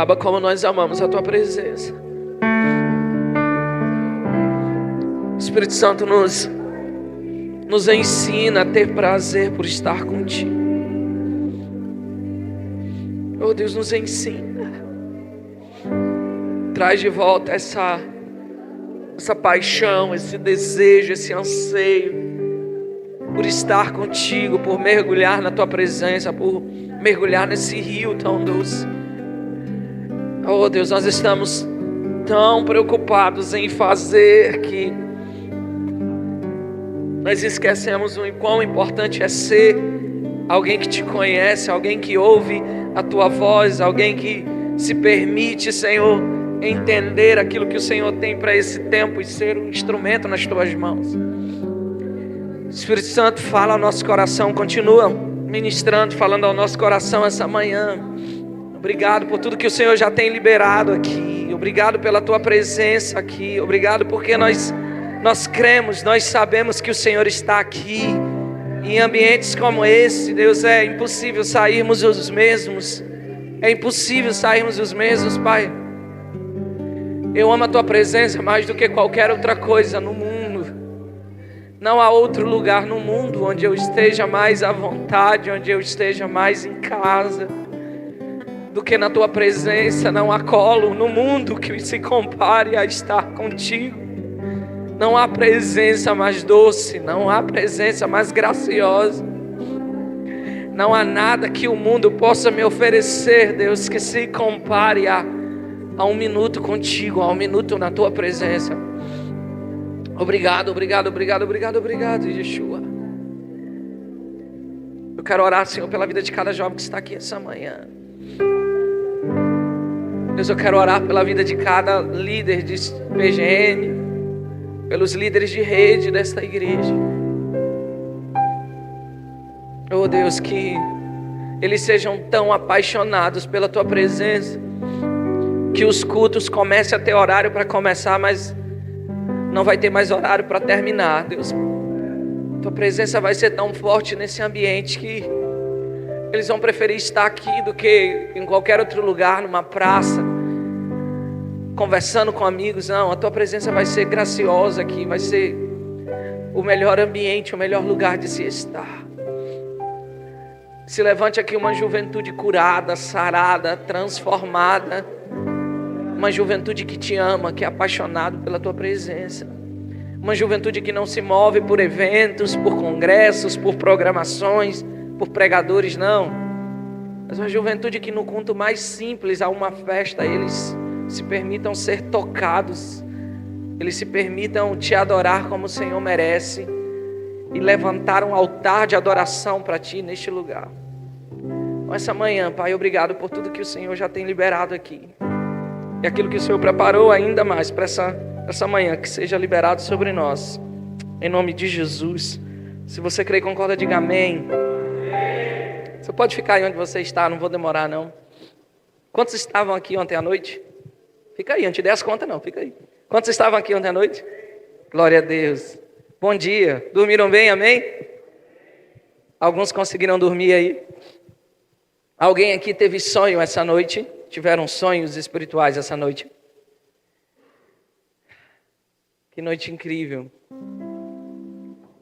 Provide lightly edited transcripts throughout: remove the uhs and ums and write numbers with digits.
Abba, como nós amamos a Tua presença. Espírito Santo nos ensina a ter prazer por estar contigo. Oh Deus, nos ensina. Traz de volta essa paixão, esse desejo, esse anseio por estar contigo, por mergulhar na Tua presença, por mergulhar nesse rio tão doce. Oh Deus, nós estamos tão preocupados em fazer que nós esquecemos o quão importante é ser alguém que te conhece, alguém que ouve a Tua voz, alguém que se permite, Senhor, entender aquilo que o Senhor tem para esse tempo e ser um instrumento nas Tuas mãos. Espírito Santo, fala ao nosso coração, continua ministrando, falando ao nosso coração essa manhã. Obrigado por tudo que o Senhor já tem liberado aqui. Obrigado pela Tua presença aqui. Obrigado porque nós cremos, nós sabemos que o Senhor está aqui. Em ambientes como esse, Deus, é impossível sairmos os mesmos. É impossível sairmos os mesmos, Pai. Eu amo a Tua presença mais do que qualquer outra coisa no mundo. Não há outro lugar no mundo onde eu esteja mais à vontade, onde eu esteja mais em casa do que na Tua presença. Não há colo no mundo que se compare a estar contigo. Não há presença mais doce, não há presença mais graciosa. Não há nada que o mundo possa me oferecer, Deus, que se compare a um minuto contigo, a um minuto na Tua presença. Obrigado, obrigado, obrigado, obrigado, obrigado, Yeshua. Eu quero orar, Senhor, pela vida de cada jovem que está aqui essa manhã. Deus, eu quero orar pela vida de cada líder de PGN, pelos líderes de rede desta igreja. Oh Deus, que eles sejam tão apaixonados pela Tua presença, que os cultos comecem a ter horário para começar, mas não vai ter mais horário para terminar. Deus, Tua presença vai ser tão forte nesse ambiente que eles vão preferir estar aqui do que em qualquer outro lugar, numa praça, conversando com amigos. Não, a Tua presença vai ser graciosa aqui, vai ser o melhor ambiente, o melhor lugar de se estar. Se levante aqui uma juventude curada, sarada, transformada. Uma juventude que Te ama, que é apaixonado pela Tua presença. Uma juventude que não se move por eventos, por congressos, por programações, por pregadores, não. Mas uma juventude que no culto mais simples, a uma festa, eles se permitam ser tocados. Eles se permitam Te adorar como o Senhor merece. E levantar um altar de adoração para Ti neste lugar. Então, essa manhã, Pai, obrigado por tudo que o Senhor já tem liberado aqui. E aquilo que o Senhor preparou ainda mais para essa manhã, que seja liberado sobre nós. Em nome de Jesus. Se você crê e concorda, diga amém. Você pode ficar aí onde você está, não vou demorar não. Quantos estavam aqui ontem à noite? Fica aí, não te dei as contas não, fica aí. Quantos estavam aqui ontem à noite? Glória a Deus. Bom dia. Dormiram bem, amém? Alguns conseguiram dormir aí. Alguém aqui teve sonho essa noite? Tiveram sonhos espirituais essa noite? Que noite incrível.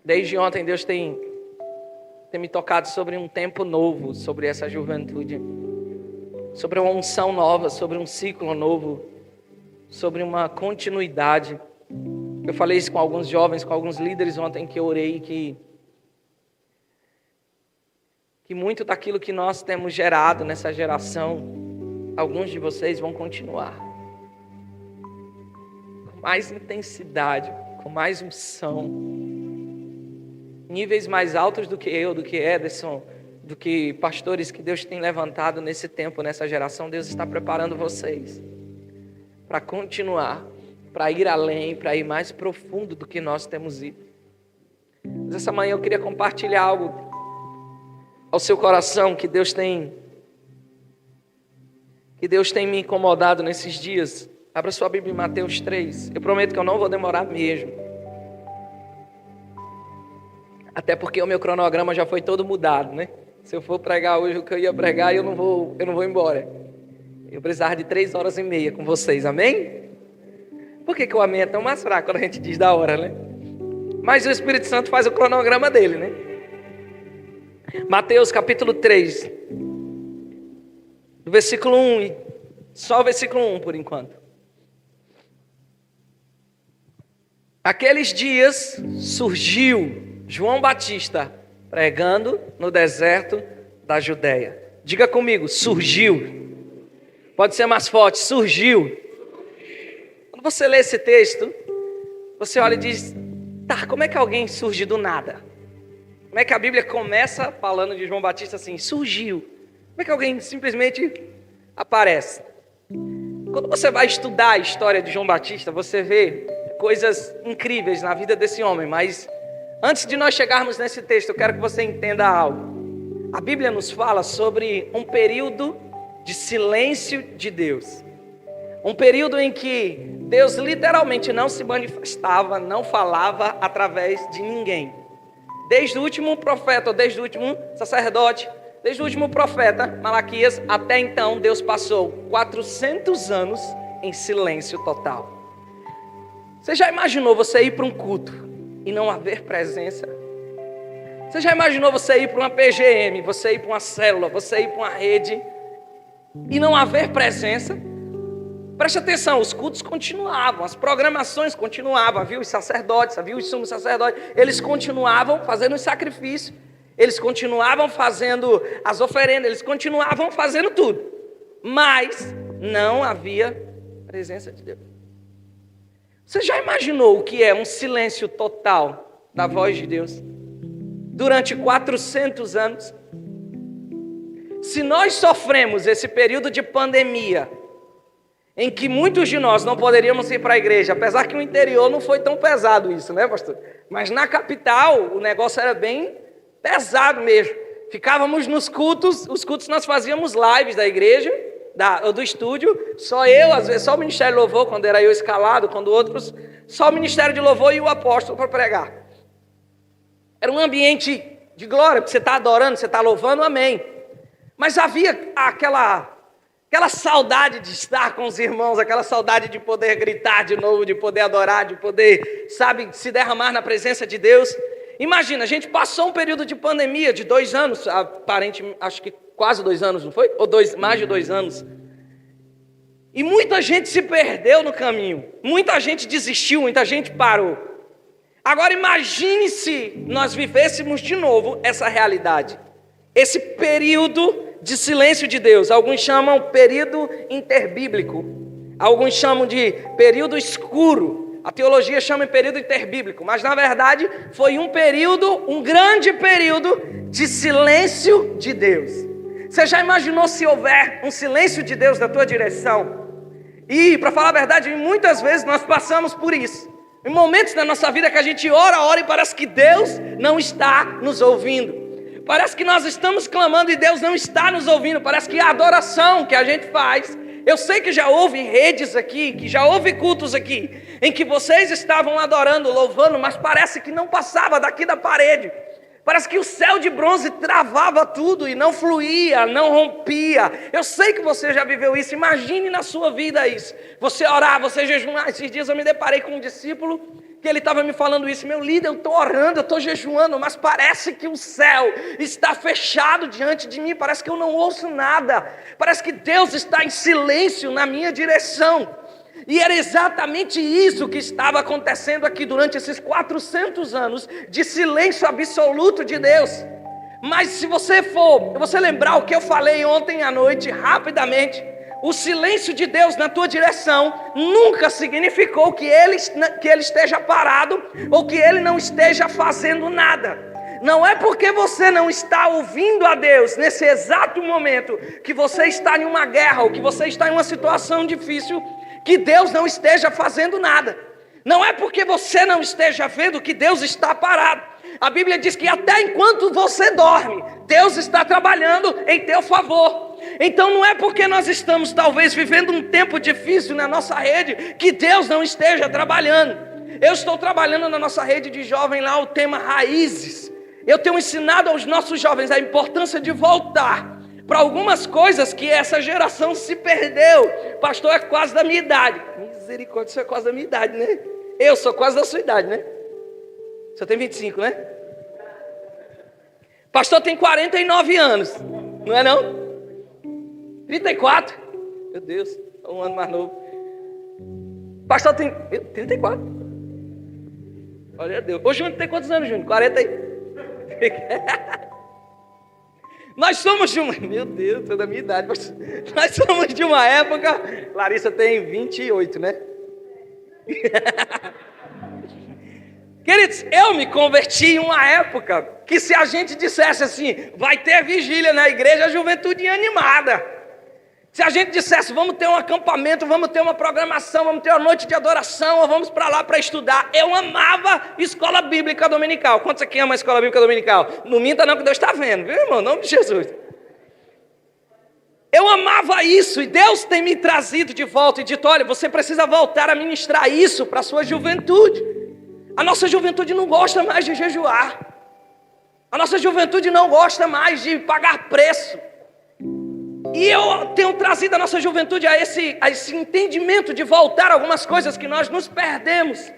Desde ontem Deus tem me tocado sobre um tempo novo, sobre essa juventude. Sobre uma unção nova, sobre um ciclo novo, sobre uma continuidade. Eu falei isso com alguns jovens, com alguns líderes ontem que eu orei, que muito daquilo que nós temos gerado nessa geração, alguns de vocês vão continuar. Com mais intensidade, com mais unção. Níveis mais altos do que eu, do que Ederson, do que pastores que Deus tem levantado nesse tempo, nessa geração. Deus está preparando vocês para continuar, para ir além, para ir mais profundo do que nós temos ido. Mas essa manhã eu queria compartilhar algo ao seu coração que Deus tem me incomodado nesses dias. Abra sua Bíblia em Mateus 3. Eu prometo que eu não vou demorar mesmo. Até porque o meu cronograma já foi todo mudado, né? Se eu for pregar hoje o que eu ia pregar, eu não vou embora. Eu precisava de 3h30 com vocês, amém? Por que o amém é tão mais fraco quando a gente diz da hora, né? Mas o Espírito Santo faz o cronograma dele, né? Mateus capítulo 3, do versículo 1, só o versículo 1 por enquanto. Aqueles dias surgiu João Batista pregando no deserto da Judéia. Diga comigo, surgiu. Pode ser mais forte, surgiu. Quando você lê esse texto, você olha e diz, tá, como é que alguém surge do nada? Como é que a Bíblia começa falando de João Batista assim, surgiu? Como é que alguém simplesmente aparece? Quando você vai estudar a história de João Batista, você vê coisas incríveis na vida desse homem, mas antes de nós chegarmos nesse texto, eu quero que você entenda algo. A Bíblia nos fala sobre um período de silêncio de Deus. Um período em que Deus literalmente não se manifestava, não falava através de ninguém. Desde o último profeta, ou desde o último sacerdote, desde o último profeta, Malaquias, até então Deus passou 400 anos em silêncio total. Você já imaginou você ir para um culto e não haver presença? Você já imaginou você ir para uma PGM, você ir para uma célula, você ir para uma rede e não haver presença? Preste atenção, os cultos continuavam, as programações continuavam, havia os sacerdotes, havia os sumos sacerdotes, eles continuavam fazendo os sacrifícios, eles continuavam fazendo as oferendas, eles continuavam fazendo tudo, mas não havia presença de Deus. Você já imaginou o que é um silêncio total da voz de Deus? Durante 400 anos? Se nós sofremos esse período de pandemia, em que muitos de nós não poderíamos ir para a igreja, apesar que no interior não foi tão pesado isso, né, pastor? Mas na capital o negócio era bem pesado mesmo. Ficávamos nos cultos, os cultos nós fazíamos lives da igreja, do estúdio, só eu, às vezes, só o Ministério de Louvor, quando era eu escalado, quando outros, só o Ministério de Louvor e o apóstolo para pregar. Era um ambiente de glória, porque você está adorando, você está louvando, amém. Mas havia aquela saudade de estar com os irmãos, aquela saudade de poder gritar de novo, de poder adorar, de poder, sabe, se derramar na presença de Deus. Imagina, a gente passou um período de pandemia de 2 anos, aparentemente, acho que quase 2 anos, não foi? Ou mais de 2 anos. E muita gente se perdeu no caminho, muita gente desistiu, muita gente parou. Agora imagine se nós vivêssemos de novo essa realidade, esse período de silêncio de Deus. Alguns chamam período interbíblico, alguns chamam de período escuro, a teologia chama de período interbíblico, mas na verdade foi um grande período de silêncio de Deus. Você já imaginou se houver um silêncio de Deus na tua direção? E, para falar a verdade, muitas vezes nós passamos por isso. Em momentos da nossa vida que a gente ora e parece que Deus não está nos ouvindo. Parece que nós estamos clamando e Deus não está nos ouvindo. Parece que a adoração que a gente faz... Eu sei que já houve redes aqui, que já houve cultos aqui, em que vocês estavam adorando, louvando, mas parece que não passava daqui da parede. Parece que o céu de bronze travava tudo e não fluía, não rompia. Eu sei que você já viveu isso, imagine na sua vida isso. Você orar, você jejuar. Esses dias eu me deparei com um discípulo que ele estava me falando isso. Meu líder, eu estou orando, eu estou jejuando, mas parece que o céu está fechado diante de mim. Parece que eu não ouço nada. Parece que Deus está em silêncio na minha direção. E era exatamente isso que estava acontecendo aqui durante esses 400 anos de silêncio absoluto de Deus. Mas se você lembrar o que eu falei ontem à noite, rapidamente, o silêncio de Deus na tua direção nunca significou que ele esteja parado ou que Ele não esteja fazendo nada. Não é porque você não está ouvindo a Deus nesse exato momento que você está em uma guerra ou que você está em uma situação difícil, que Deus não esteja fazendo nada. Não é porque você não esteja vendo que Deus está parado. A Bíblia diz que até enquanto você dorme, Deus está trabalhando em teu favor. Então não é porque nós estamos talvez vivendo um tempo difícil na nossa rede que Deus não esteja trabalhando. Eu estou trabalhando na nossa rede de jovem lá o tema Raízes. Eu tenho ensinado aos nossos jovens a importância de voltar para algumas coisas que essa geração se perdeu. Pastor é quase da minha idade. Misericórdia, você é quase da minha idade, né? Eu sou quase da sua idade, né? Você tem 25, né? Pastor tem 49 anos, não é não? 34? Meu Deus, um ano mais novo. Pastor tem 34. Olha a Deus. Ô Júnior, tem quantos anos, Júnior? 40 aí. Nós somos de uma... Meu Deus, sou da minha idade. Nós somos de uma época... Larissa tem 28, né? Queridos, eu me converti em uma época que se a gente dissesse assim, vai ter vigília na igreja, a juventude animada. Se a gente dissesse, vamos ter um acampamento, vamos ter uma programação, vamos ter uma noite de adoração, ou vamos para lá para estudar. Eu amava escola bíblica dominical. Quantos aqui amam a escola bíblica dominical? Não minta não, que Deus está vendo, viu, irmão? Em nome de Jesus. Eu amava isso, e Deus tem me trazido de volta e dito, olha, você precisa voltar a ministrar isso para a sua juventude. A nossa juventude não gosta mais de jejuar. A nossa juventude não gosta mais de pagar preço. E eu tenho trazido a nossa juventude a esse entendimento de voltar a algumas coisas que nós nos perdemos.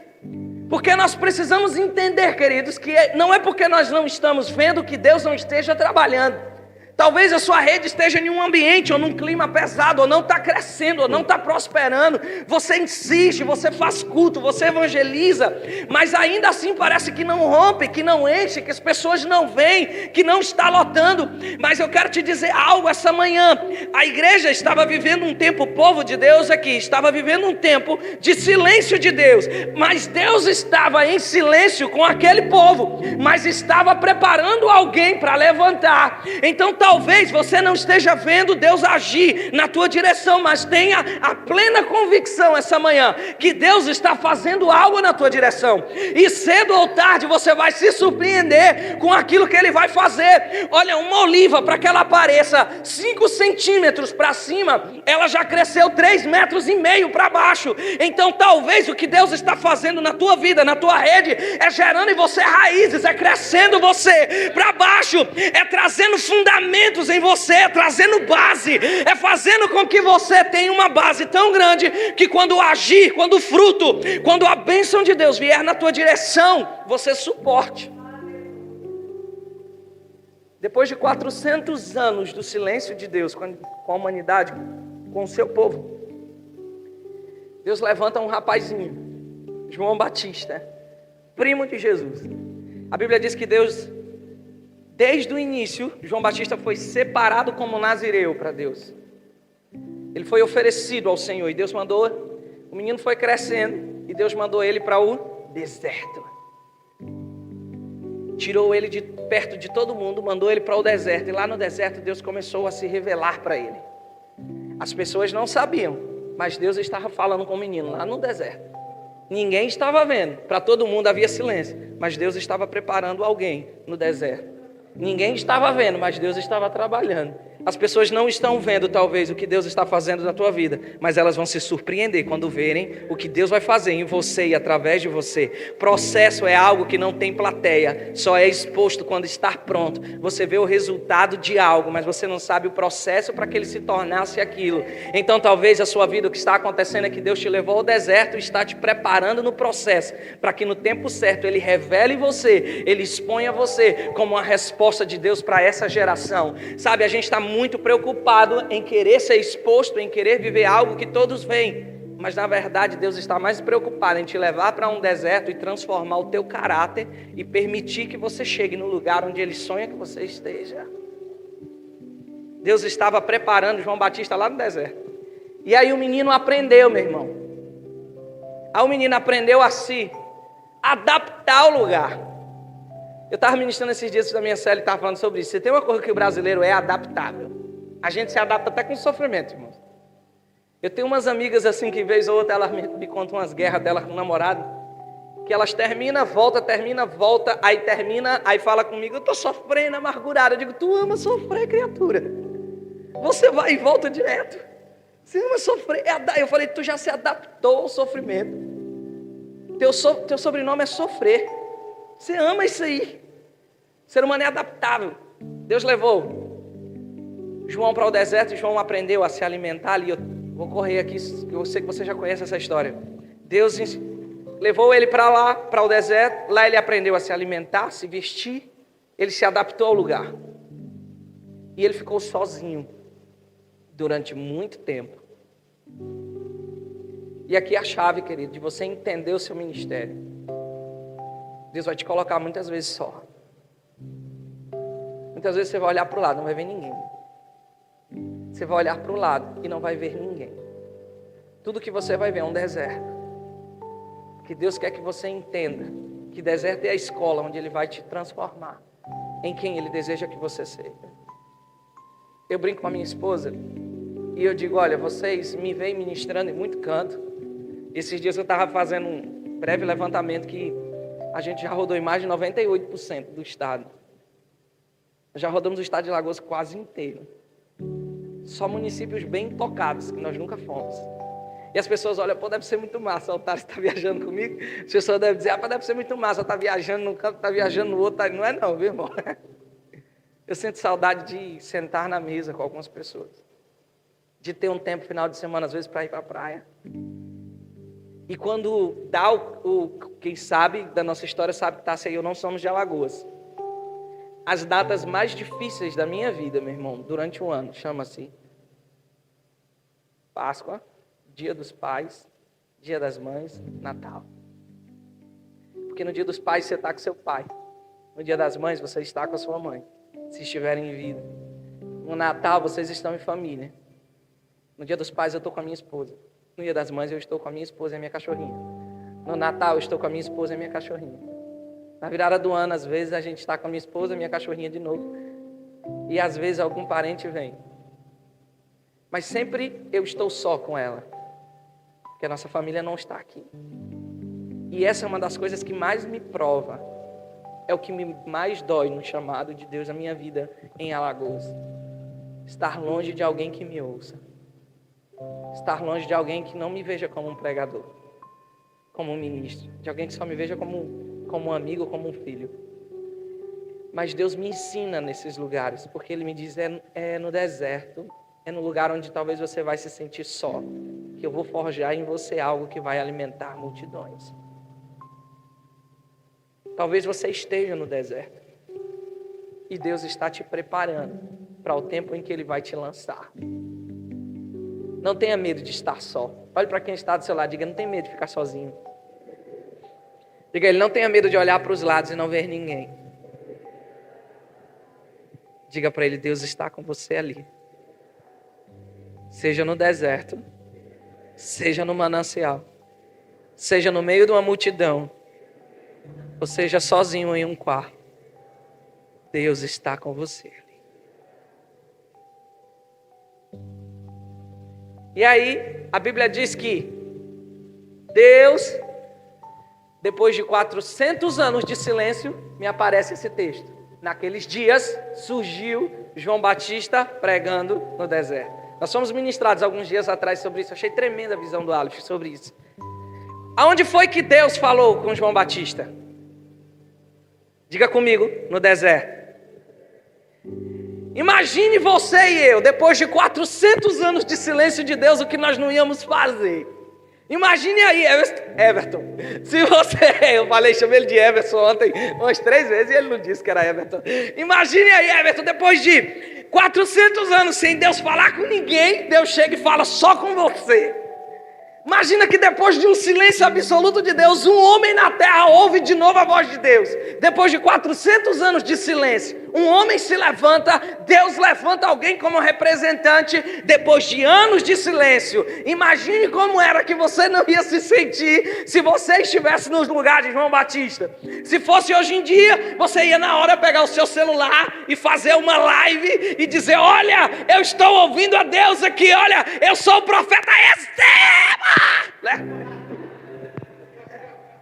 Porque nós precisamos entender, queridos, que não é porque nós não estamos vendo que Deus não esteja trabalhando. Talvez a sua rede esteja em um ambiente ou num clima pesado, ou não está crescendo, ou não está prosperando. Você insiste, você faz culto, você evangeliza, mas ainda assim parece que não rompe, que não enche, que as pessoas não vêm, que não está lotando. Mas eu quero te dizer algo essa manhã. A igreja estava vivendo um tempo, o povo de Deus aqui, estava vivendo um tempo de silêncio de Deus. Mas Deus estava em silêncio com aquele povo, mas estava preparando alguém para levantar. Então talvez você não esteja vendo Deus agir na tua direção, mas tenha a plena convicção essa manhã que Deus está fazendo algo na tua direção, e cedo ou tarde você vai se surpreender com aquilo que Ele vai fazer. Olha, uma oliva, para que ela apareça 5 centímetros para cima, ela já cresceu 3,5 metros para baixo. Então talvez o que Deus está fazendo na tua vida, na tua rede, é gerando em você raízes, é crescendo você para baixo, é trazendo fundamentos em você, é trazendo base, é fazendo com que você tenha uma base tão grande que quando agir, quando o fruto, quando a bênção de Deus vier na tua direção, você suporte. Depois de 400 anos do silêncio de Deus com a humanidade, com o seu povo, Deus levanta um rapazinho, João Batista, primo de Jesus. A Bíblia diz que Deus, desde o início, João Batista foi separado como nazireu para Deus. Ele foi oferecido ao Senhor e Deus mandou, o menino foi crescendo e Deus mandou ele para o deserto. Tirou ele de perto de todo mundo, mandou ele para o deserto. E lá no deserto Deus começou a se revelar para ele. As pessoas não sabiam, mas Deus estava falando com o menino lá no deserto. Ninguém estava vendo, para todo mundo havia silêncio, mas Deus estava preparando alguém no deserto. Ninguém estava vendo, mas Deus estava trabalhando. As pessoas não estão vendo talvez o que Deus está fazendo na tua vida, mas elas vão se surpreender quando verem o que Deus vai fazer em você e através de você. Processo é algo que não tem plateia, só é exposto quando está pronto. Você vê o resultado de algo, mas você não sabe o processo para que ele se tornasse aquilo. Então talvez a sua vida, o que está acontecendo é que Deus te levou ao deserto e está te preparando no processo, para que no tempo certo Ele revele você, Ele exponha você como uma resposta de Deus para essa geração. Sabe, a gente está muito preocupado em querer ser exposto, em querer viver algo que todos veem, mas na verdade Deus está mais preocupado em te levar para um deserto e transformar o teu caráter e permitir que você chegue no lugar onde Ele sonha que você esteja. Deus estava preparando João Batista lá no deserto, e aí o menino aprendeu, meu irmão. Aí o menino aprendeu a se adaptar ao lugar. Eu estava ministrando esses dias da minha célula e estava falando sobre isso. Você tem uma coisa que o brasileiro é adaptável. A gente se adapta até com sofrimento, irmãos. Eu tenho umas amigas assim que vez ou outra elas me contam umas guerras dela com o namorado, que elas terminam, volta, aí termina, aí fala comigo, eu estou sofrendo, amargurada. Eu digo, tu ama sofrer, criatura. Você vai e volta direto. Você ama sofrer. Eu falei, tu já se adaptou ao sofrimento. Teu sobrenome é sofrer. Você ama isso aí. O ser humano é adaptável. Deus levou João para o deserto, João aprendeu a se alimentar ali. Eu vou correr aqui, eu sei que você já conhece essa história. Deus levou ele para lá, para o deserto. Lá ele aprendeu a se alimentar, se vestir. Ele se adaptou ao lugar. E ele ficou sozinho durante muito tempo. E aqui é a chave, querido, de você entender o seu ministério. Deus vai te colocar muitas vezes só. Muitas vezes você vai olhar para o lado, não vai ver ninguém. Você vai olhar para o lado e não vai ver ninguém. Tudo que você vai ver é um deserto. Que Deus quer que você entenda que deserto é a escola onde Ele vai te transformar em quem Ele deseja que você seja. Eu brinco com a minha esposa e eu digo, olha, vocês me veem ministrando em muito canto. Esses dias eu estava fazendo um breve levantamento que a gente já rodou em mais de 98% do estado. Já rodamos o estado de Alagoas quase inteiro. Só municípios bem tocados, que nós nunca fomos. E as pessoas olham, pô, deve ser muito massa, o Otário está viajando comigo. As pessoas devem dizer, deve ser muito massa, está viajando num canto, está viajando no outro. Não é não, viu, irmão? Eu sinto saudade de sentar na mesa com algumas pessoas. De ter um tempo final de semana, às vezes, para ir para a praia. E quando dá quem sabe da nossa história, sabe que Tássia e eu não somos de Alagoas. As datas mais difíceis da minha vida, meu irmão, durante o ano, chama-se Páscoa, Dia dos Pais, Dia das Mães, Natal. Porque no Dia dos Pais você está com seu pai. No Dia das Mães você está com a sua mãe, se estiverem em vida. No Natal vocês estão em família. No Dia dos Pais eu estou com a minha esposa. No Dia das Mães eu estou com a minha esposa e a minha cachorrinha. No Natal eu estou com a minha esposa e a minha cachorrinha. Na virada do ano, às vezes, a gente está com a minha esposa e a minha cachorrinha de novo. E às vezes algum parente vem. Mas sempre eu estou só com ela. Porque a nossa família não está aqui. E essa é uma das coisas que mais me prova. É o que me mais dói no chamado de Deus na minha vida em Alagoas. Estar longe de alguém que me ouça. Estar longe de alguém que não me veja como um pregador. Como um ministro. De alguém que só me veja como um amigo, como um filho. Mas Deus me ensina nesses lugares, porque Ele me diz, é no deserto, é no lugar onde talvez você vai se sentir só, que eu vou forjar em você algo que vai alimentar multidões. Talvez você esteja no deserto, e Deus está te preparando para o tempo em que Ele vai te lançar. Não tenha medo de estar só. Olhe para quem está do seu lado, diga, não tem medo de ficar sozinho. Diga, ele não tenha medo de olhar para os lados e não ver ninguém. Diga para ele, Deus está com você ali. Seja no deserto, seja no manancial, seja no meio de uma multidão, ou seja sozinho em um quarto. Deus está com você ali. E aí, a Bíblia diz que Deus... Depois de 400 anos de silêncio, me aparece esse texto. Naqueles dias, surgiu João Batista pregando no deserto. Nós fomos ministrados alguns dias atrás sobre isso. Achei tremenda a visão do Aleph sobre isso. Aonde foi que Deus falou com João Batista? Diga comigo, no deserto. Imagine você e eu, depois de 400 anos de silêncio de Deus, o que nós não íamos fazer. Imagine aí, Everton, se você, chamei ele de Everson ontem umas 3 vezes e ele não disse que era Everton. Imagine aí, Everton, depois de 400 anos sem Deus falar com ninguém, Deus chega e fala só com você. Imagina que depois de um silêncio absoluto de Deus, um homem na terra ouve de novo a voz de Deus. Depois de 400 anos de silêncio, um homem se levanta, Deus levanta alguém como representante. Depois de anos de silêncio, imagine como era que você não ia se sentir se você estivesse nos lugares de João Batista. Se fosse hoje em dia, você ia na hora pegar o seu celular e fazer uma live e dizer, olha, eu estou ouvindo a Deus aqui, olha, eu sou o profeta, receba!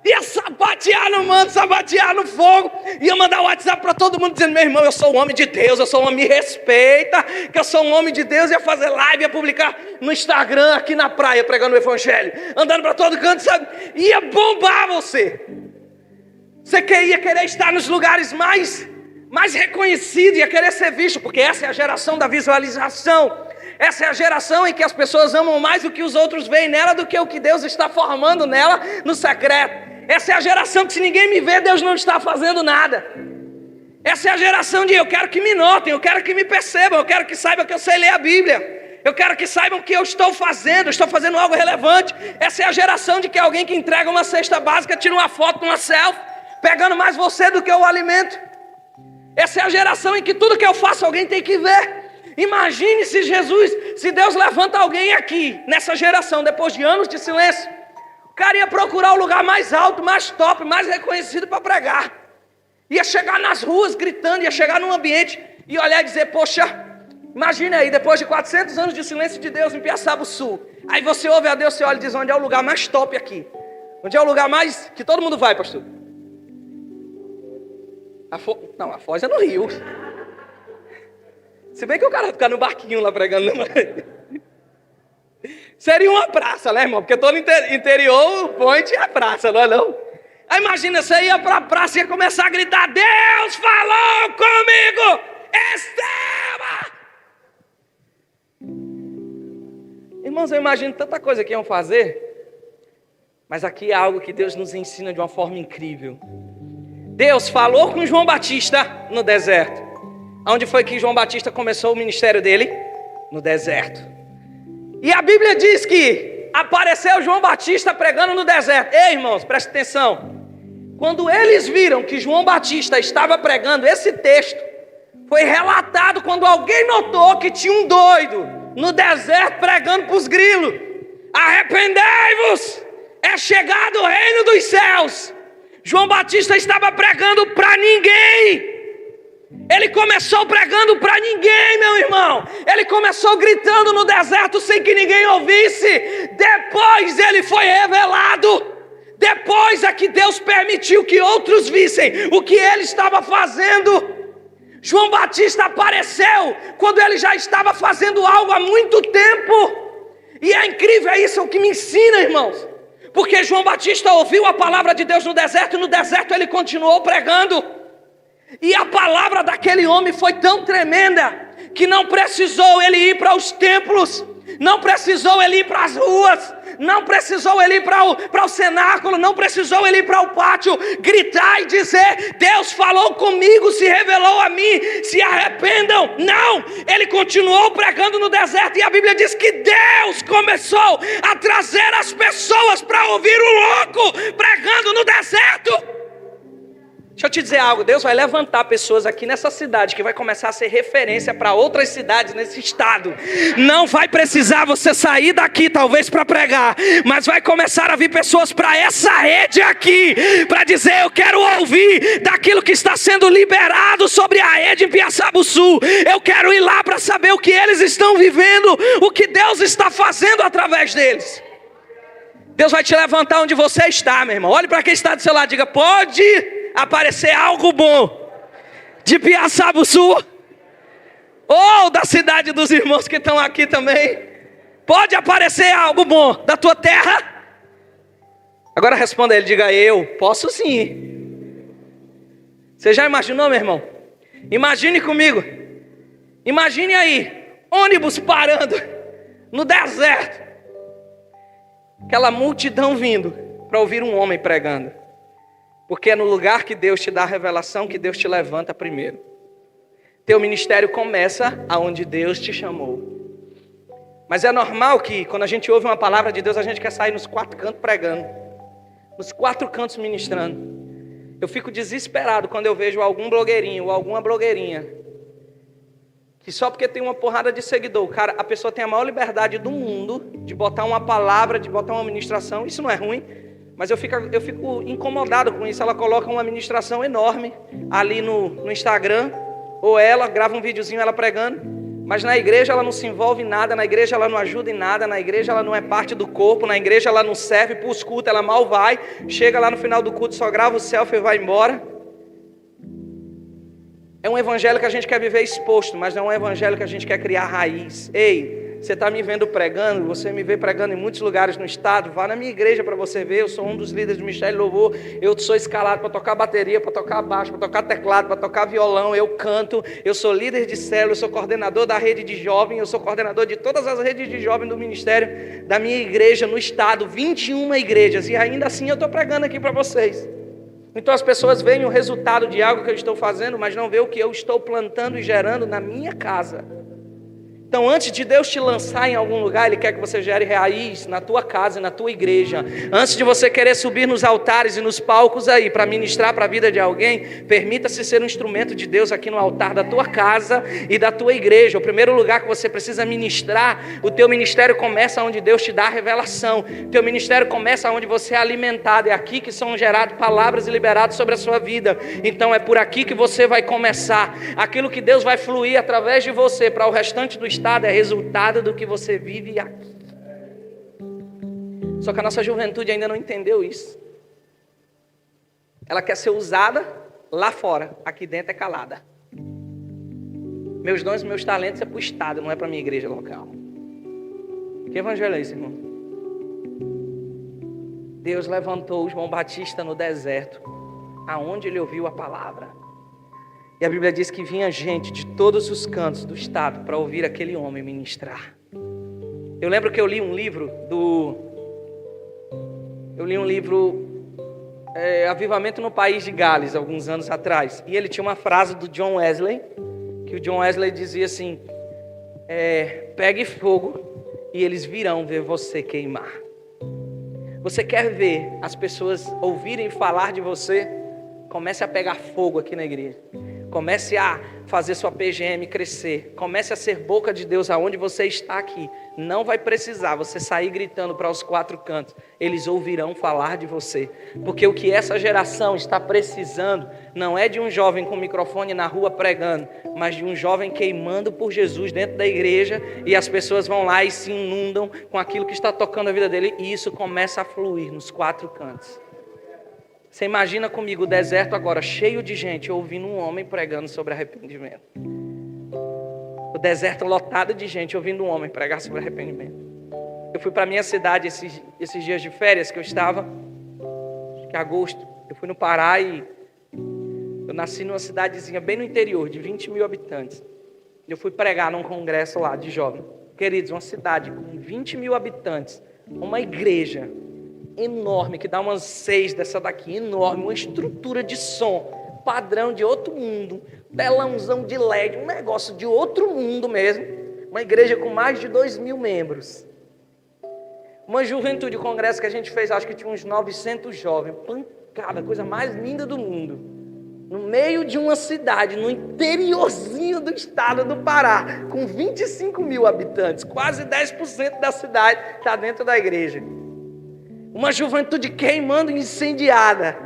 Ia sapatear no manto, sapatear no fogo, ia mandar o WhatsApp para todo mundo dizendo, meu irmão, eu sou um homem de Deus, eu sou um homem, me respeita, que eu sou um homem de Deus. Ia fazer live, ia publicar no Instagram, aqui na praia, pregando o evangelho, andando para todo canto, sabe, ia bombar você. Você ia querer estar nos lugares mais mais reconhecido, ia querer ser visto, porque essa é a geração da visualização. Essa é a geração em que as pessoas amam mais o que os outros veem nela do que o que Deus está formando nela no secreto. Essa é a geração que se ninguém me vê, Deus não está fazendo nada. Essa é a geração de eu quero que me notem, eu quero que me percebam, eu quero que saibam que eu sei ler a Bíblia. Eu quero que saibam que eu estou fazendo algo relevante. Essa é a geração de que alguém que entrega uma cesta básica tira uma foto numa selfie, pegando mais você do que o alimento. Essa é a geração em que tudo que eu faço alguém tem que ver. Imagine se Deus levanta alguém aqui, nessa geração, depois de anos de silêncio. O cara ia procurar o lugar mais alto, mais top, mais reconhecido para pregar. Ia chegar nas ruas gritando, ia chegar num ambiente e olhar e dizer, poxa, imagine aí, depois de 400 anos de silêncio de Deus em Piaçabuçu. Aí você ouve a Deus, você olha e diz, onde é o lugar mais top aqui? Onde é o lugar mais que todo mundo vai, pastor? Não, a Foz é no Rio. Se bem que o cara vai ficar no barquinho lá pregando. Seria uma praça, né, irmão? Porque todo interior, o point é a praça, não é não? Aí imagina, você ia para a praça e ia começar a gritar, Deus falou comigo, Esteva! Irmãos, eu imagino tanta coisa que iam fazer, mas aqui é algo que Deus nos ensina de uma forma incrível. Deus falou com João Batista no deserto. Onde foi que João Batista começou o ministério dele? No deserto. E a Bíblia diz que apareceu João Batista pregando no deserto. Ei, irmãos, preste atenção. Quando eles viram que João Batista estava pregando, esse texto foi relatado quando alguém notou que tinha um doido no deserto pregando para os grilos. Arrependei-vos, é chegado o reino dos céus. João Batista estava pregando para ninguém. Ele começou pregando para ninguém, meu irmão. Ele começou gritando no deserto sem que ninguém ouvisse. Depois ele foi revelado. Depois é que Deus permitiu que outros vissem o que ele estava fazendo. João Batista apareceu quando ele já estava fazendo algo há muito tempo. E é incrível, é isso que me ensina, irmãos. Porque João Batista ouviu a palavra de Deus no deserto, e no deserto ele continuou pregando. E a palavra daquele homem foi tão tremenda, que não precisou ele ir para os templos, não precisou ele ir para as ruas, não precisou ele ir para o cenáculo, não precisou ele ir para o pátio, gritar e dizer, Deus falou comigo, se revelou a mim, se arrependam. Não, ele continuou pregando no deserto, e a Bíblia diz que Deus começou a trazer as pessoas para ouvir o louco pregando no deserto. Deixa eu te dizer algo, Deus vai levantar pessoas aqui nessa cidade que vai começar a ser referência para outras cidades nesse estado. Não vai precisar você sair daqui talvez para pregar, mas vai começar a vir pessoas para essa rede aqui, para dizer, eu quero ouvir daquilo que está sendo liberado sobre a rede em Piaçabuçu. Eu quero ir lá para saber o que eles estão vivendo, o que Deus está fazendo através deles. Deus vai te levantar onde você está, meu irmão. Olhe para quem está do seu lado e diga, pode aparecer algo bom de Piaçabuçu ou da cidade dos irmãos que estão aqui também. Pode aparecer algo bom da tua terra. Agora responda ele, diga, eu posso sim. Você já imaginou, meu irmão? Imagine comigo. Imagine aí, ônibus parando no deserto, aquela multidão vindo para ouvir um homem pregando. Porque é no lugar que Deus te dá a revelação que Deus te levanta primeiro. Teu ministério começa aonde Deus te chamou. Mas é normal que quando a gente ouve uma palavra de Deus, a gente quer sair nos 4 cantos pregando. Nos 4 cantos ministrando. Eu fico desesperado quando eu vejo algum blogueirinho ou alguma blogueirinha que só porque tem uma porrada de seguidor, cara, a pessoa tem a maior liberdade do mundo de botar uma palavra, de botar uma ministração. Isso não é ruim. Mas eu fico incomodado com isso. Ela coloca uma ministração enorme ali no Instagram, ou ela grava um videozinho ela pregando, mas na igreja ela não se envolve em nada, na igreja ela não ajuda em nada, na igreja ela não é parte do corpo, na igreja ela não serve para os cultos, ela mal vai, chega lá no final do culto, só grava o selfie e vai embora. É um evangelho que a gente quer viver exposto, mas não é um evangelho que a gente quer criar raiz. Ei, Você está me vendo pregando, você me vê pregando em muitos lugares no estado, vá na minha igreja para você ver, eu sou um dos líderes do Ministério de Louvor, eu sou escalado para tocar bateria, para tocar baixo, para tocar teclado, para tocar violão, eu canto, eu sou líder de célula, eu sou coordenador da rede de jovem, eu sou coordenador de todas as redes de jovem do ministério da minha igreja no estado, 21 igrejas, e ainda assim eu estou pregando aqui para vocês. Então as pessoas veem o resultado de algo que eu estou fazendo, mas não veem o que eu estou plantando e gerando na minha casa. Então, antes de Deus te lançar em algum lugar, Ele quer que você gere raiz na tua casa e na tua igreja. Antes de você querer subir nos altares e nos palcos aí para ministrar para a vida de alguém, permita-se ser um instrumento de Deus aqui no altar da tua casa e da tua igreja. O primeiro lugar que você precisa ministrar, o teu ministério começa onde Deus te dá a revelação. O teu ministério começa onde você é alimentado. É aqui que são geradas palavras e liberadas sobre a sua vida. Então, é por aqui que você vai começar. Aquilo que Deus vai fluir através de você para o restante do estado é resultado do que você vive aqui. Só que a nossa juventude ainda não entendeu isso. Ela quer ser usada lá fora, aqui dentro é calada. Meus dons e meus talentos é para o estado, não é para a minha igreja local. Que evangelho é esse, irmão? Deus levantou João Batista no deserto, aonde ele ouviu a palavra. E a Bíblia diz que vinha gente de todos os cantos do estado para ouvir aquele homem ministrar. Eu lembro que eu li um livro Avivamento no País de Gales, alguns anos atrás. E ele tinha uma frase do John Wesley, que o John Wesley dizia assim, pegue fogo e eles virão ver você queimar. Você quer ver as pessoas ouvirem falar de você? Comece a pegar fogo aqui na igreja. Comece a fazer sua PGM crescer. Comece a ser boca de Deus aonde você está aqui. Não vai precisar você sair gritando para os quatro cantos. Eles ouvirão falar de você. Porque o que essa geração está precisando não é de um jovem com microfone na rua pregando, mas de um jovem queimando por Jesus dentro da igreja, e as pessoas vão lá e se inundam com aquilo que está tocando a vida dele, e isso começa a fluir nos quatro cantos. Você imagina comigo o deserto agora cheio de gente ouvindo um homem pregando sobre arrependimento. O deserto lotado de gente ouvindo um homem pregar sobre arrependimento. Eu fui para a minha cidade esses dias de férias que eu estava, acho que em agosto. Eu fui no Pará e eu nasci numa cidadezinha bem no interior, de 20 mil habitantes. Eu fui pregar num congresso lá de jovem. Queridos, uma cidade com 20 mil habitantes, uma igreja enorme, que dá umas 6 dessa daqui, enorme, uma estrutura de som, padrão de outro mundo, telãozão de LED, um negócio de outro mundo mesmo, uma igreja com mais de 2.000 membros, uma juventude, congresso que a gente fez, acho que tinha uns 900 jovens, pancada, coisa mais linda do mundo, no meio de uma cidade, no interiorzinho do estado do Pará, com 25 mil habitantes, quase 10% da cidade está dentro da igreja. Uma juventude queimando, incendiada.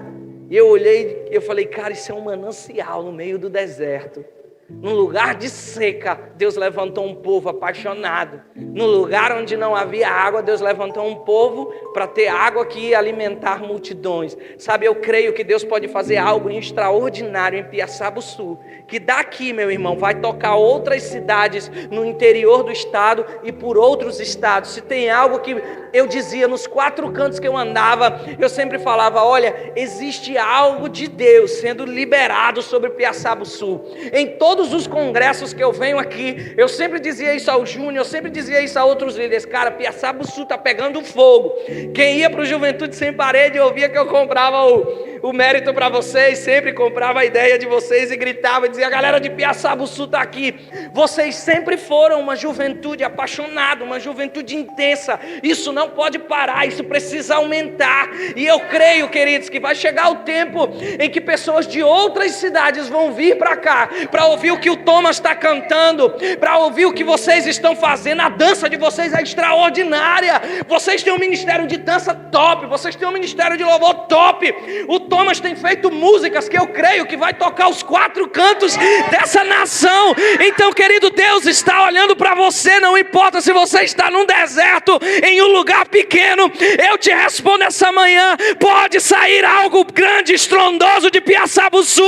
E eu olhei e eu falei, cara, isso é um manancial no meio do deserto. Num lugar de seca, Deus levantou um povo apaixonado. No lugar onde não havia água, Deus levantou um povo para ter água que ia alimentar multidões. Sabe, eu creio que Deus pode fazer algo extraordinário em Piaçabuçu, que daqui, meu irmão, vai tocar outras cidades no interior do estado e por outros estados. Se tem algo que eu dizia nos 4 cantos que eu andava, eu sempre falava, olha, existe algo de Deus sendo liberado sobre Piaçabuçu. Em todos os congressos que eu venho aqui, eu sempre dizia isso ao Júnior, eu sempre dizia isso a outros líderes, cara, Piaçabuçu está pegando fogo. Quem ia para o Juventude Sem Parede ouvia que eu comprava o mérito para vocês, sempre comprava a ideia de vocês e gritava, dizia, a galera de Piaçabuçu está aqui. Vocês sempre foram uma juventude apaixonada, uma juventude intensa. Isso não pode parar, isso precisa aumentar. E eu creio, queridos, que vai chegar o tempo em que pessoas de outras cidades vão vir para cá, para ouvir o que o Thomas está cantando, para ouvir o que vocês estão fazendo. A dança de vocês é extraordinária. Vocês têm um ministério de dança top, vocês têm um ministério de louvor top. O Thomas tem feito músicas que eu creio que vai tocar os 4 cantos dessa nação. Então, querido, Deus está olhando para você, não importa se você está num deserto, em um lugar pequeno. Eu te respondo essa manhã, pode sair algo grande, estrondoso de Piaçabuçu.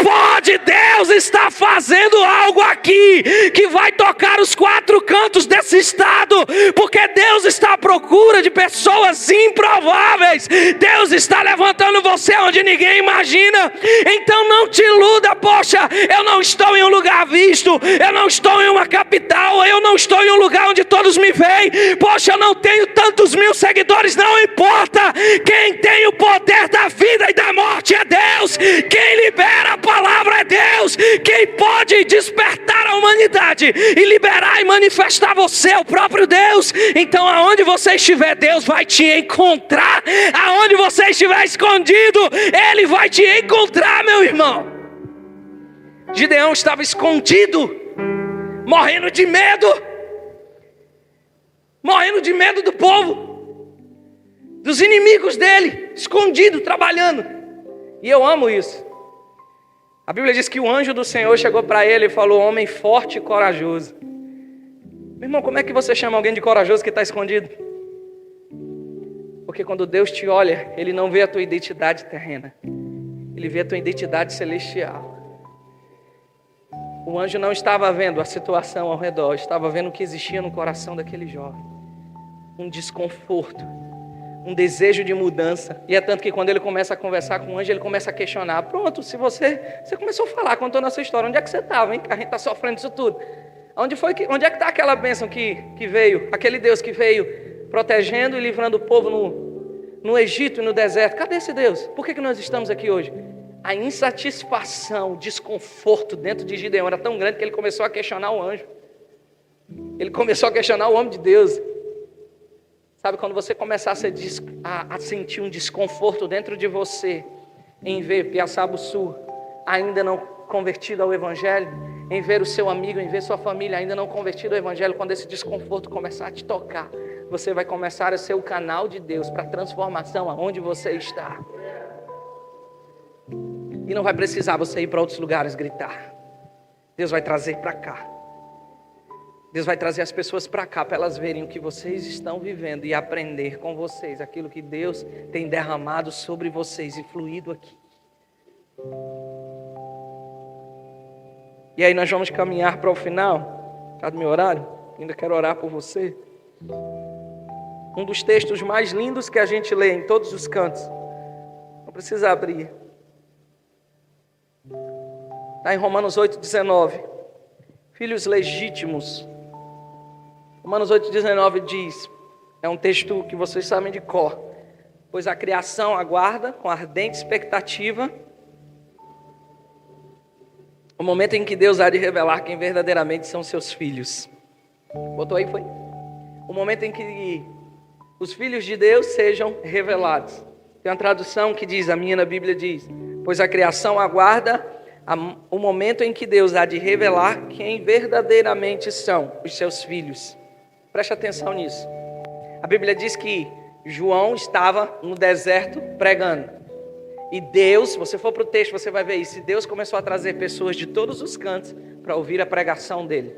Pode, Deus está fazendo algo aqui, que vai tocar os 4 cantos desse estado, porque Deus está à procura de pessoas improváveis. Deus está levantando você onde ninguém imagina. Então não te iluda, poxa, eu não estou em um lugar visto, eu não estou em uma capital, eu não estou em um lugar onde todos me veem, poxa, eu não tenho tantos mil seguidores, não importa. Quem tem o poder da vida e da morte é Deus, quem libera a palavra é Deus, quem pode despertar a humanidade e liberar e manifestar você é o próprio Deus. Então aonde você estiver, Deus vai te encontrar. Aonde você estiver escondido, Ele vai te encontrar, meu irmão. Gideão estava escondido, morrendo de medo do povo, dos inimigos dele, escondido, trabalhando. E eu amo isso. A Bíblia diz que o anjo do Senhor chegou para ele e falou: homem forte e corajoso. Meu irmão, como é que você chama alguém de corajoso que está escondido? Porque quando Deus te olha, Ele não vê a tua identidade terrena, Ele vê a tua identidade celestial. O anjo não estava vendo a situação ao redor, estava vendo o que existia no coração daquele jovem. Um desconforto, um desejo de mudança. E é tanto que quando ele começa a conversar com o anjo, ele começa a questionar. Pronto, se você começou a falar, contando a sua história, onde é que você estava, hein? A gente está sofrendo isso tudo. Onde é que está aquela bênção que veio, aquele Deus que veio protegendo e livrando o povo no Egito e no deserto? Cadê esse Deus? Por que nós estamos aqui hoje? A insatisfação, o desconforto dentro de Gideão era tão grande que ele começou a questionar o anjo. Ele começou a questionar o homem de Deus. Sabe, quando você começar a sentir um desconforto dentro de você, em ver Piaçabuçu ainda não convertido ao Evangelho, em ver o seu amigo, em ver sua família ainda não convertido ao Evangelho, quando esse desconforto começar a te tocar, você vai começar a ser o canal de Deus para a transformação aonde você está. E não vai precisar você ir para outros lugares gritar. Deus vai trazer para cá. Deus vai trazer as pessoas para cá, para elas verem o que vocês estão vivendo e aprender com vocês aquilo que Deus tem derramado sobre vocês e fluído aqui. E aí nós vamos caminhar para o final. Está do meu horário? Ainda quero orar por você. Um dos textos mais lindos que a gente lê em todos os cantos. Não precisa abrir. Está em Romanos 8,19. Filhos legítimos. Romanos 8,19 diz, é um texto que vocês sabem de cor. Pois a criação aguarda com ardente expectativa o momento em que Deus há de revelar quem verdadeiramente são seus filhos. Botou aí, foi? O momento em que os filhos de Deus sejam revelados. Tem uma tradução que diz, a minha na Bíblia diz, pois a criação aguarda o momento em que Deus há de revelar quem verdadeiramente são os seus filhos. Preste atenção nisso. A Bíblia diz que João estava no deserto pregando. E Deus, se você for para o texto, você vai ver isso. Deus começou a trazer pessoas de todos os cantos para ouvir a pregação dele.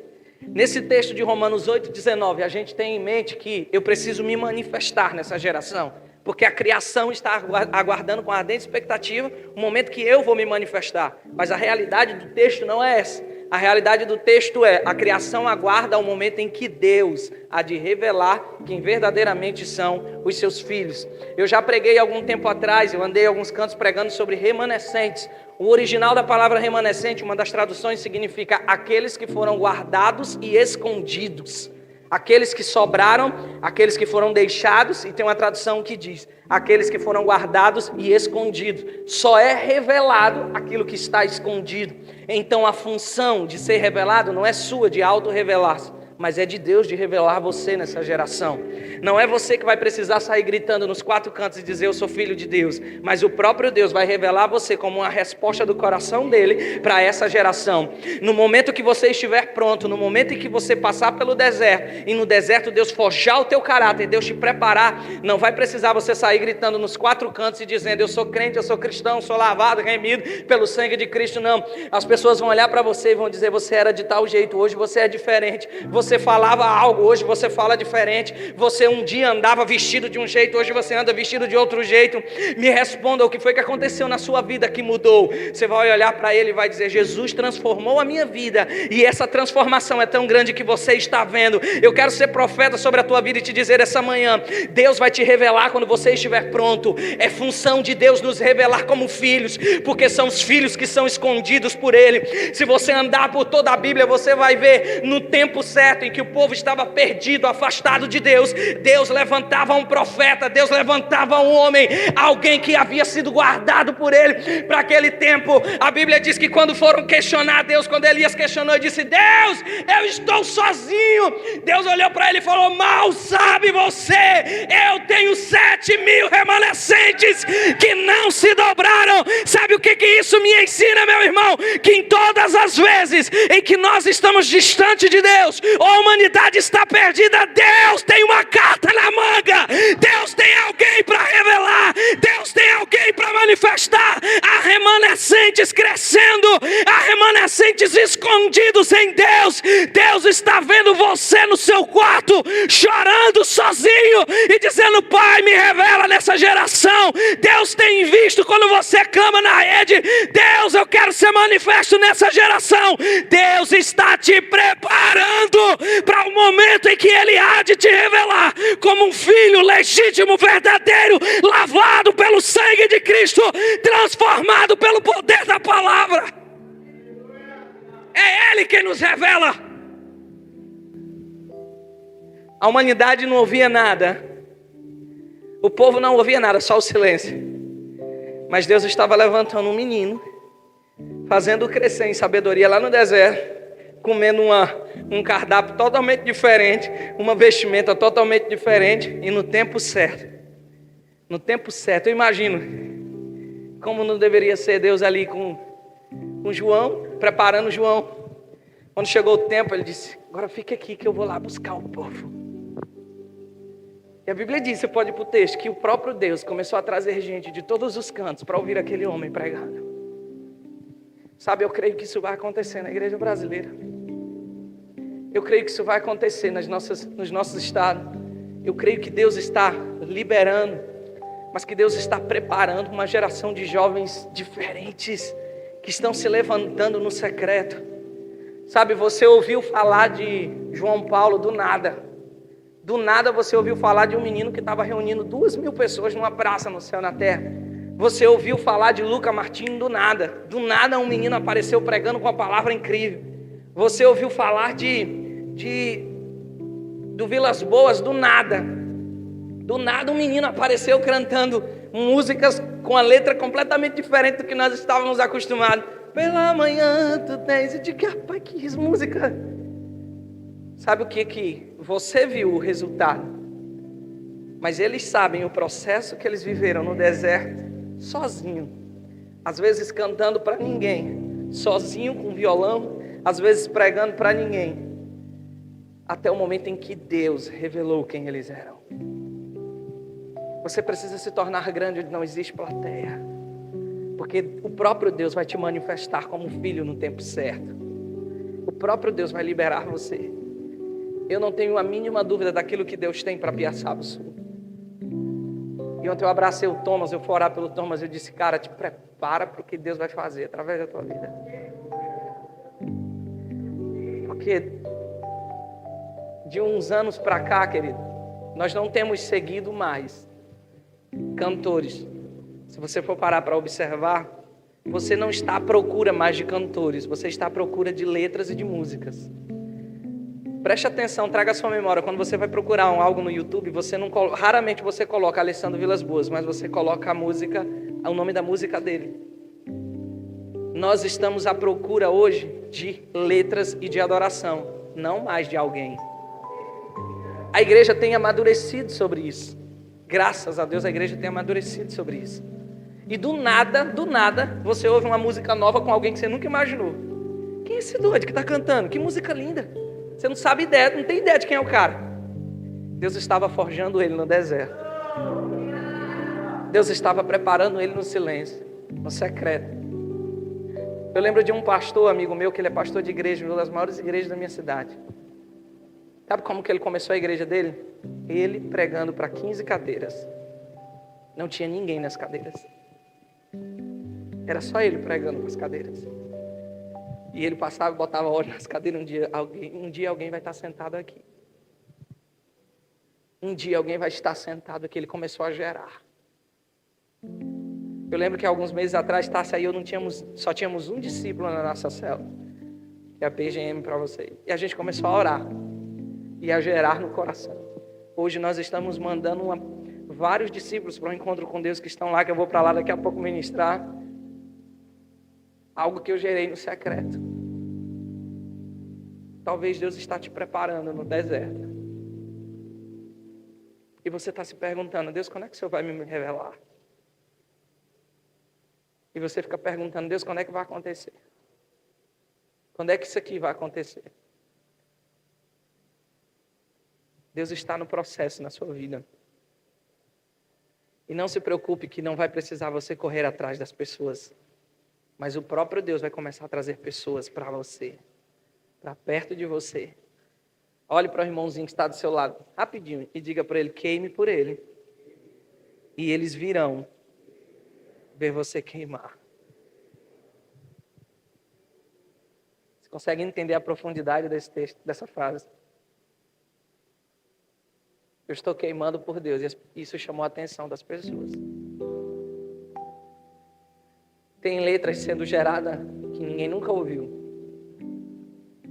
Nesse texto de Romanos 8,19, a gente tem em mente que eu preciso me manifestar nessa geração. Porque a criação está aguardando com ardente expectativa o momento que eu vou me manifestar. Mas a realidade do texto não é essa. A realidade do texto é, a criação aguarda o momento em que Deus há de revelar quem verdadeiramente são os seus filhos. Eu já preguei algum tempo atrás, eu andei alguns cantos pregando sobre remanescentes. O original da palavra remanescente, uma das traduções significa aqueles que foram guardados e escondidos. Aqueles que sobraram, aqueles que foram deixados, e tem uma tradução que diz, aqueles que foram guardados e escondidos. Só é revelado aquilo que está escondido. Então a função de ser revelado não é sua, de auto-revelar-se, mas é de Deus de revelar você nessa geração. Não é você que vai precisar sair gritando nos quatro cantos e dizer eu sou filho de Deus, mas o próprio Deus vai revelar você como uma resposta do coração dele para essa geração. No momento que você estiver pronto, no momento em que você passar pelo deserto, e no deserto Deus forjar o teu caráter, Deus te preparar, não vai precisar você sair gritando nos quatro cantos e dizendo eu sou crente, eu sou cristão, sou lavado, remido pelo sangue de Cristo. Não, as pessoas vão olhar para você e vão dizer você era de tal jeito, hoje você é diferente. Você falava algo, hoje você fala diferente. Você um dia andava vestido de um jeito, hoje você anda vestido de outro jeito. Me responda o que foi que aconteceu na sua vida que mudou. Você vai olhar para ele e vai dizer Jesus transformou a minha vida, e essa transformação é tão grande que você está vendo. Eu quero ser profeta sobre a tua vida e te dizer essa manhã, Deus vai te revelar quando você estiver pronto. É função de Deus nos revelar como filhos, porque são os filhos que são escondidos por Ele. Se você andar por toda a Bíblia, você vai ver no tempo certo em que o povo estava perdido, afastado de Deus, Deus levantava um profeta, Deus levantava um homem, alguém que havia sido guardado por Ele para aquele tempo. A Bíblia diz que quando foram questionar Deus, quando Elias questionou e disse Deus, eu estou sozinho, Deus olhou para ele e falou mal sabe você, eu tenho 7.000 remanescentes que não se dobraram. Sabe o que isso me ensina, meu irmão? Que em todas as vezes em que nós estamos distante de Deus, ou a humanidade está perdida, Deus tem uma carta na manga, Deus tem alguém para revelar, Deus tem alguém para manifestar. Há remanescentes crescendo, há remanescentes escondidos em Deus. Deus está vendo você no seu quarto, chorando sozinho e dizendo Pai, me revela nessa geração. Deus tem visto quando você clama na rede, Deus, eu quero ser manifesto nessa geração. Deus está te preparando para o momento em que Ele há de te revelar como um filho legítimo, verdadeiro, lavado pelo sangue de Cristo, transformado pelo poder da palavra. É Ele quem nos revela. A humanidade não ouvia nada, o povo não ouvia nada, só o silêncio. Mas Deus estava levantando um menino, fazendo crescer em sabedoria lá no deserto, comendo um cardápio totalmente diferente, uma vestimenta totalmente diferente, e no tempo certo, eu imagino como não deveria ser Deus ali com João, preparando João. Quando chegou o tempo, ele disse, agora fica aqui que eu vou lá buscar o povo. E a Bíblia diz, você pode ir para o texto, que o próprio Deus começou a trazer gente de todos os cantos para ouvir aquele homem pregando. Sabe, eu creio que isso vai acontecer na igreja brasileira. Eu creio que isso vai acontecer nos nossos estados. Eu creio que Deus está liberando, mas que Deus está preparando uma geração de jovens diferentes, que estão se levantando no secreto. Sabe, você ouviu falar de João Paulo do nada. Do nada você ouviu falar de um menino que estava reunindo 2.000 pessoas numa praça no céu e na terra. Você ouviu falar de Lucas Martins do nada. Do nada um menino apareceu pregando com uma palavra incrível. Você ouviu falar do Vilas Boas do nada. Do nada um menino apareceu cantando músicas com a letra completamente diferente do que nós estávamos acostumados. Pela manhã tu tens, e de que rapaz, que música. Sabe o que você viu o resultado? Mas eles sabem o processo que eles viveram no deserto, sozinho. Às vezes cantando para ninguém, sozinho com violão, às vezes pregando para ninguém. Até o momento em que Deus revelou quem eles eram. Você precisa se tornar grande onde não existe plateia. Porque o próprio Deus vai te manifestar como filho no tempo certo. O próprio Deus vai liberar você. Eu não tenho a mínima dúvida daquilo que Deus tem para Piaçaba Sul. E ontem eu abracei o Thomas, eu fui orar pelo Thomas, eu disse, cara, te prepara para o que Deus vai fazer através da tua vida. Porque de uns anos para cá, querido, nós não temos seguido mais cantores. Se você for parar para observar, você não está à procura mais de cantores, você está à procura de letras e de músicas. Preste atenção, traga a sua memória. Quando você vai procurar algo no YouTube, raramente você coloca Alessandro Vilas Boas, mas você coloca a música, o nome da música dele. Nós estamos à procura hoje de letras e de adoração. não mais de alguém. A igreja tem amadurecido sobre isso. Graças a Deus a igreja tem amadurecido sobre isso. E do nada, você ouve uma música nova com alguém que você nunca imaginou. Quem é esse doido que está cantando? Que música linda. Você não sabe ideia, não tem ideia de quem é o cara. Deus estava forjando ele no deserto. Deus estava preparando ele no silêncio, no secreto. Eu lembro de um pastor, amigo meu, que ele é pastor de igreja, uma das maiores igrejas da minha cidade. Sabe como que ele começou a igreja dele? Ele pregando para 15 cadeiras. Não tinha ninguém nas cadeiras. Era só ele pregando para as cadeiras. E ele passava e botava óleo nas cadeiras. Um dia alguém vai estar sentado aqui. Um dia alguém vai estar sentado aqui. Ele começou a gerar. Eu lembro que alguns meses atrás, Tássia e eu só tínhamos um discípulo na nossa célula, que é a PGM para vocês. E a gente começou a orar e a gerar no coração. Hoje nós estamos mandando vários discípulos para um encontro com Deus que estão lá, que eu vou para lá daqui a pouco ministrar. Algo que eu gerei no secreto. Talvez Deus está te preparando no deserto. E você está se perguntando, Deus, quando é que o Senhor vai me revelar? E você fica perguntando, Deus, quando é que vai acontecer? Quando é que isso aqui vai acontecer? Deus está no processo na sua vida. E não se preocupe que não vai precisar você correr atrás das pessoas. Mas o próprio Deus vai começar a trazer pessoas para você. Para perto de você. Olhe para o irmãozinho que está do seu lado, rapidinho, e diga para ele, queime por ele. E eles virão ver você queimar. Você consegue entender a profundidade desse texto, dessa frase? Eu estou queimando por Deus, e isso chamou a atenção das pessoas. Tem letras sendo geradas que ninguém nunca ouviu.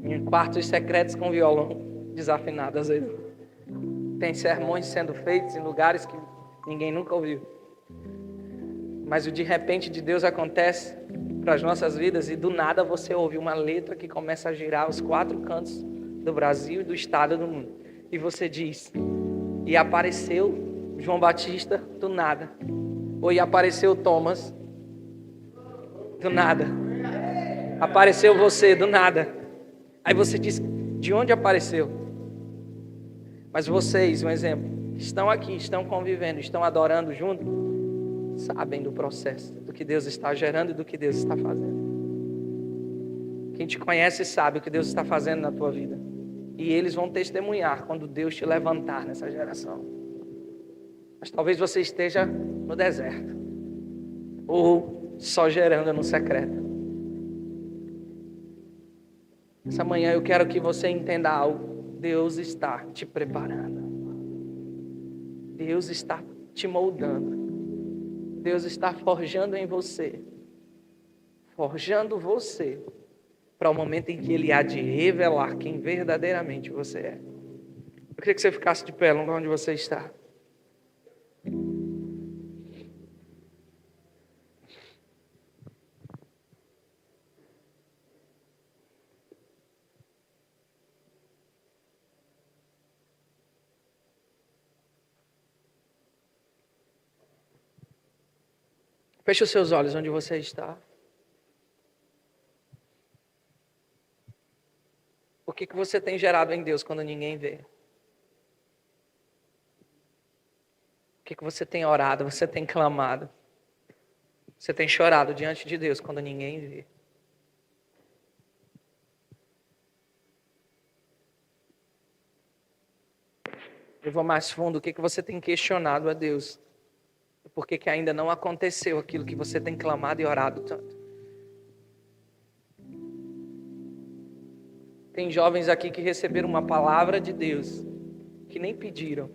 Em quartos secretos com violão desafinado, às vezes. Tem sermões sendo feitos em lugares que ninguém nunca ouviu. Mas o de repente de Deus acontece para as nossas vidas e do nada você ouve uma letra que começa a girar os 4 cantos do Brasil e do estado do mundo. E você diz, e apareceu João Batista do nada. Ou e apareceu Thomas do nada. Apareceu você do nada. Aí você diz, de onde apareceu? Mas vocês, um exemplo, estão aqui, estão convivendo, estão adorando junto, sabem do processo, do que Deus está gerando e do que Deus está fazendo. Quem te conhece sabe o que Deus está fazendo na tua vida. E eles vão testemunhar quando Deus te levantar nessa geração. Mas talvez você esteja no deserto. Ou só gerando no secreto. Essa manhã eu quero que você entenda algo. Deus está te preparando. Deus está te moldando. Deus está forjando em você. Forjando você para o momento em que Ele há de revelar quem verdadeiramente você é. Eu queria que você ficasse de pé, no lugar onde você está. Feche os seus olhos onde você está. O que você tem gerado em Deus quando ninguém vê? O que você tem orado, você tem clamado? Você tem chorado diante de Deus quando ninguém vê? Eu vou mais fundo, o que você tem questionado a Deus? Por que ainda não aconteceu aquilo que você tem clamado e orado tanto? Tem jovens aqui que receberam uma palavra de Deus, que nem pediram,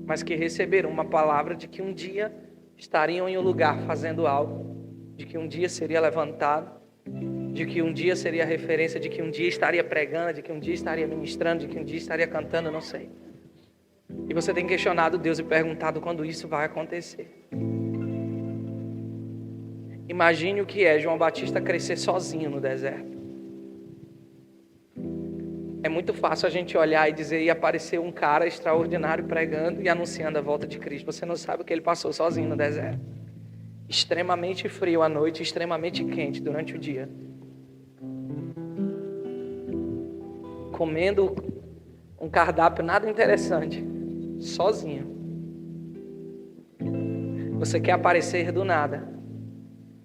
mas que receberam uma palavra de que um dia estariam em um lugar fazendo algo, de que um dia seria levantado, de que um dia seria referência, de que um dia estaria pregando, de que um dia estaria ministrando, de que um dia estaria cantando, não sei. E você tem questionado Deus e perguntado quando isso vai acontecer. Imagine o que é João Batista crescer sozinho no deserto. É muito muito fácil a gente olhar e dizer, e aparecer um cara extraordinário pregando e anunciando a volta de Cristo. Você não sabe o que ele passou sozinho no deserto. Extremamente frio à noite, extremamente quente durante o dia. Comendo um cardápio nada interessante, sozinho. Você quer aparecer do nada,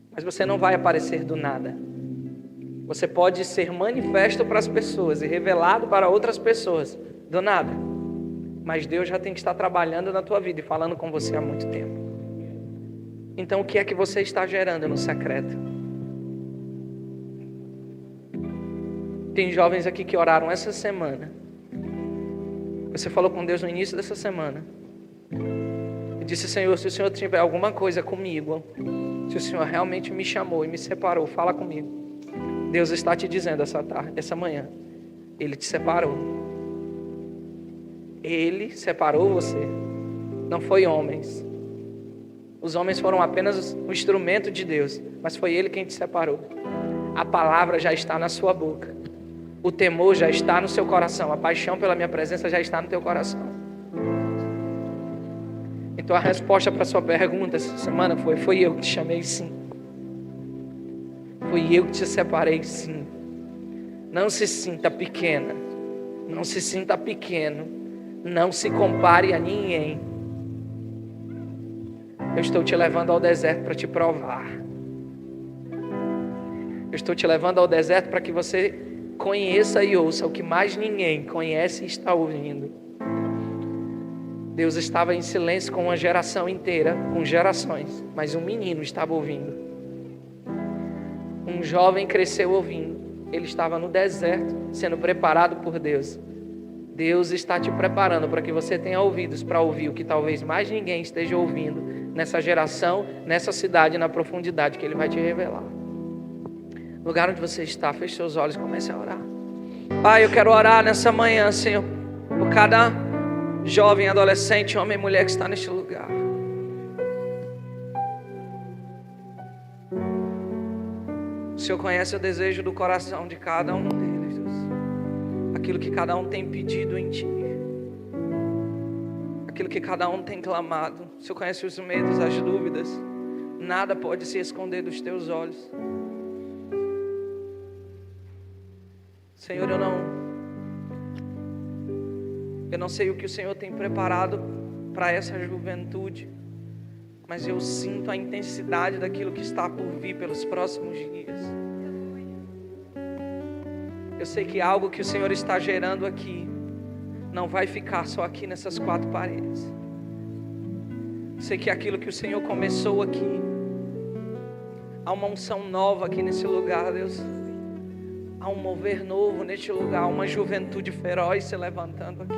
mas você não vai aparecer do nada. Você pode ser manifesto para as pessoas e revelado para outras pessoas do nada. Mas Deus já tem que estar trabalhando na tua vida e falando com você há muito tempo. Então o que é que você está gerando no secreto? Tem jovens aqui que oraram essa semana. Você falou com Deus no início dessa semana. E disse, Senhor, se o Senhor tiver alguma coisa comigo, se o Senhor realmente me chamou e me separou, fala comigo. Deus está te dizendo essa manhã, Ele te separou. Ele separou você. Não foi homens. Os homens foram apenas um instrumento de Deus, mas foi Ele quem te separou. A palavra já está na sua boca. O temor já está no seu coração. A paixão pela minha presença já está no teu coração. Então a resposta para a sua pergunta essa semana foi eu que te chamei, sim. Fui eu que te separei, sim. Não se sinta pequena. Não se sinta pequeno. Não se compare a ninguém. Eu estou te levando ao deserto para te provar. Eu estou te levando ao deserto para que você conheça e ouça o que mais ninguém conhece e está ouvindo. Deus estava em silêncio com uma geração inteira, com gerações, mas um menino estava ouvindo. Um jovem cresceu ouvindo. Ele estava no deserto, sendo preparado por Deus. Deus está te preparando para que você tenha ouvidos para ouvir o que talvez mais ninguém esteja ouvindo nessa geração, nessa cidade, na profundidade que Ele vai te revelar. No lugar onde você está, feche seus olhos e comece a orar. Pai, eu quero orar nessa manhã, Senhor, por cada jovem, adolescente, homem e mulher que está neste lugar. O Senhor conhece o desejo do coração de cada um deles, Deus. Aquilo que cada um tem pedido em Ti. Aquilo que cada um tem clamado. O Senhor conhece os medos, as dúvidas. Nada pode se esconder dos Teus olhos. Senhor, eu não sei o que o Senhor tem preparado para essa juventude. Mas eu sinto a intensidade daquilo que está por vir pelos próximos dias. Eu sei que algo que o Senhor está gerando aqui não vai ficar só aqui nessas quatro paredes. Eu sei que aquilo que o Senhor começou aqui, há uma unção nova aqui nesse lugar, Deus. Há um mover novo neste lugar, uma juventude feroz se levantando aqui.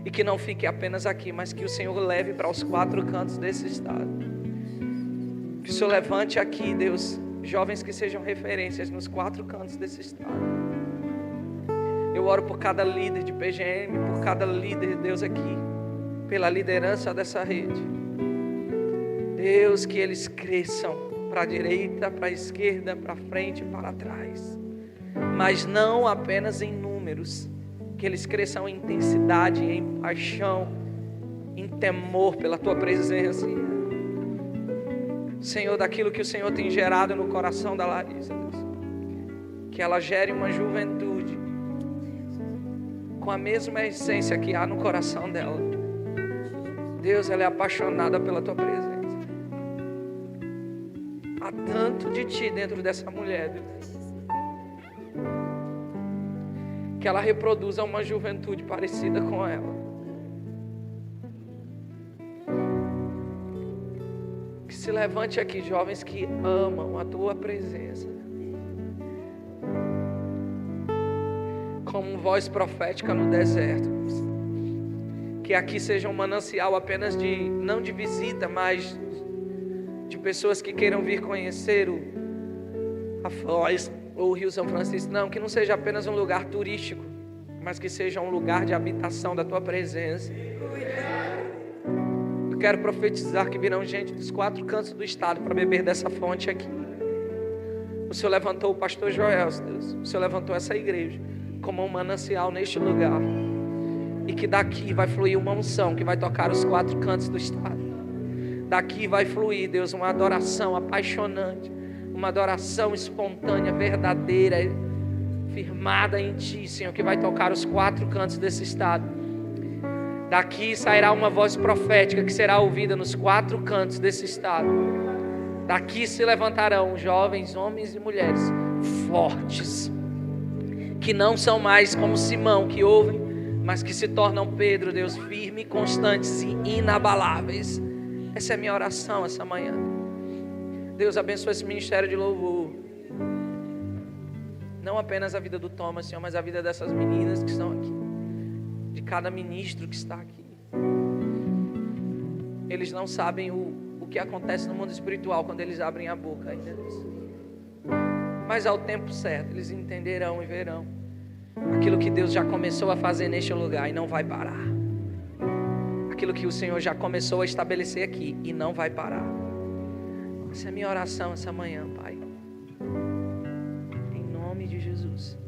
E que não fique apenas aqui, mas que o Senhor leve para os quatro cantos desse estado. Que o Senhor levante aqui, Deus, jovens que sejam referências nos quatro cantos desse estado. Eu oro por cada líder de PGM, por cada líder, Deus, aqui, pela liderança dessa rede. Deus, que eles cresçam para a direita, para a esquerda, para frente e para trás. Mas não apenas em números. Que eles cresçam em intensidade, em paixão, em temor pela Tua presença. Senhor, daquilo que o Senhor tem gerado no coração da Larissa, Deus. Que ela gere uma juventude com a mesma essência que há no coração dela. Deus, ela é apaixonada pela Tua presença. Há tanto de Ti dentro dessa mulher, Deus. Que ela reproduza uma juventude parecida com ela. Que se levante aqui jovens que amam a Tua presença. Como voz profética no deserto. Que aqui seja um manancial apenas não de visita, mas de pessoas que queiram vir conhecer a voz ou o Rio São Francisco. Não, que não seja apenas um lugar turístico, mas que seja um lugar de habitação da Tua presença. Eu quero profetizar que virão gente dos quatro cantos do estado para beber dessa fonte aqui. O Senhor levantou o pastor Joel, Deus. O Senhor levantou essa igreja como um manancial neste lugar. E que daqui vai fluir uma unção que vai tocar os 4 cantos do estado. Daqui vai fluir, Deus, uma adoração apaixonante, uma adoração espontânea, verdadeira, firmada em Ti, Senhor, que vai tocar os 4 cantos desse estado. Daqui sairá uma voz profética que será ouvida nos 4 cantos desse estado. Daqui se levantarão jovens, homens e mulheres fortes, que não são mais como Simão, que ouvem, mas que se tornam Pedro, Deus, firmes, constantes e inabaláveis. Essa é a minha oração essa manhã. Deus, abençoa esse ministério de louvor. Não apenas a vida do Thomas, Senhor, mas a vida dessas meninas que estão aqui, de cada ministro que está aqui. Eles não sabem o que acontece no mundo espiritual quando eles abrem a boca ainda. Mas ao tempo certo eles entenderão e verão aquilo que Deus já começou a fazer neste lugar e não vai parar. Aquilo que o Senhor já começou a estabelecer aqui e não vai parar. Essa é a minha oração essa manhã, Pai. Em nome de Jesus.